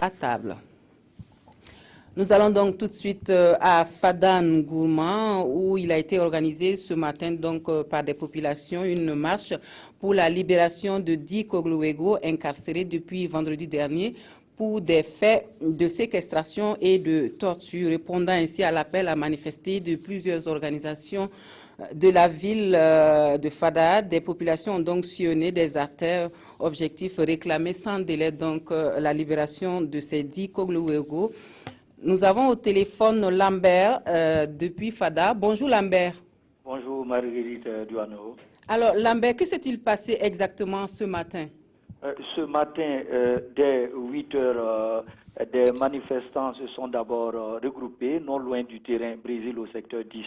À table. Nous allons donc tout de suite à Fada Ngourma où il a été organisé ce matin donc par des populations une marche pour la libération de 10 Kogluego incarcérés depuis vendredi dernier pour des faits de séquestration et de torture, répondant ainsi à l'appel à manifester de plusieurs organisations de la ville de Fada. Des populations ont donc sillonné des artères, objectif réclamer sans délai donc la libération de ces 10 Kogluego. Nous avons au téléphone Lambert depuis Fada. Bonjour Lambert. Bonjour Marguerite Duano. Alors Lambert, que s'est-il passé exactement ce matin? Ce matin, dès 8 heures, des manifestants se sont d'abord regroupés non loin du terrain Brésil au secteur 10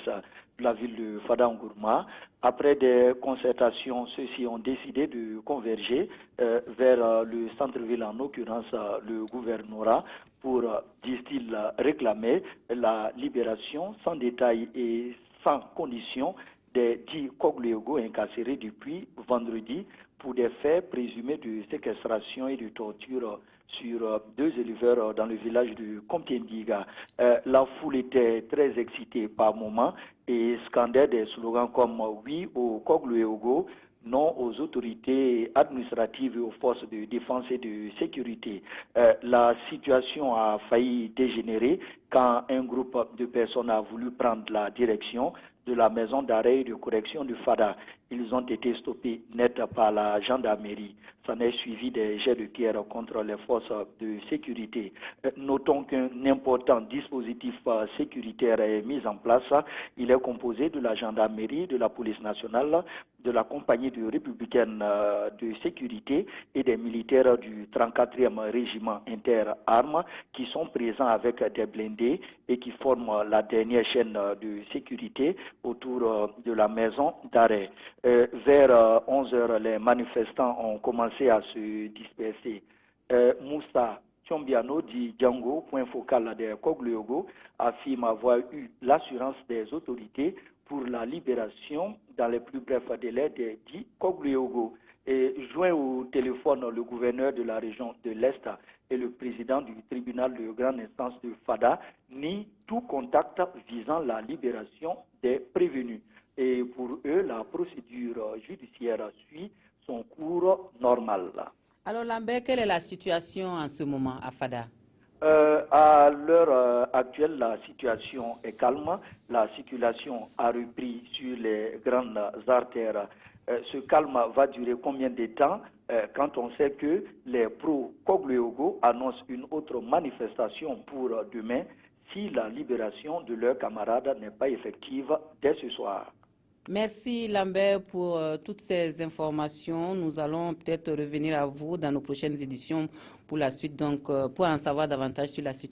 de la ville de Fada Ngourma. Après des concertations, ceux-ci ont décidé de converger vers le centre-ville, en l'occurrence le gouvernorat, pour, disent-ils, réclamer la libération sans détail et sans condition des 10 Kogluego incarcérés depuis vendredi pour des faits présumés de séquestration et de torture sur 2 éleveurs dans le village de Komtiendiga. La foule était très excitée par moments et scandait des slogans comme « Oui au Kogluego », non aux autorités administratives et aux forces de défense et de sécurité. La situation a failli dégénérer quand un groupe de personnes a voulu prendre la direction de la maison d'arrêt et de correction de Fada. Ils ont été stoppés net par la gendarmerie. S'en est suivi des jets de pierre contre les forces de sécurité. Notons qu'un important dispositif sécuritaire est mis en place. Il est composé de la gendarmerie, de la police nationale, de la compagnie de républicaine de sécurité et des militaires du 34e régiment interarmes qui sont présents avec des blindés et qui forment la dernière chaîne de sécurité autour de la maison d'arrêt. Vers 11 heures, les manifestants ont commencé à se disperser. Moussa Tchombiano dit Django, point focal des Kogluego, affirme avoir eu l'assurance des autorités pour la libération dans les plus brefs délais des 10 Kogluego. Et joint au téléphone le gouverneur de la région de l'Est et le président du tribunal de grande instance de Fada nient tout contact visant la libération des prévenus. Et pour eux, la procédure judiciaire suit son cours normal. Alors Lambert, quelle est la situation en ce moment à Fada? À l'heure actuelle, la situation est calme. La circulation a repris sur les grandes artères. Ce calme va durer combien de temps quand on sait que les pro-Kogluego annoncent une autre manifestation pour demain si la libération de leurs camarades n'est pas effective dès ce soir. Merci Lambert pour toutes ces informations. Nous allons peut-être revenir à vous dans nos prochaines éditions pour la suite, donc pour en savoir davantage sur la situation.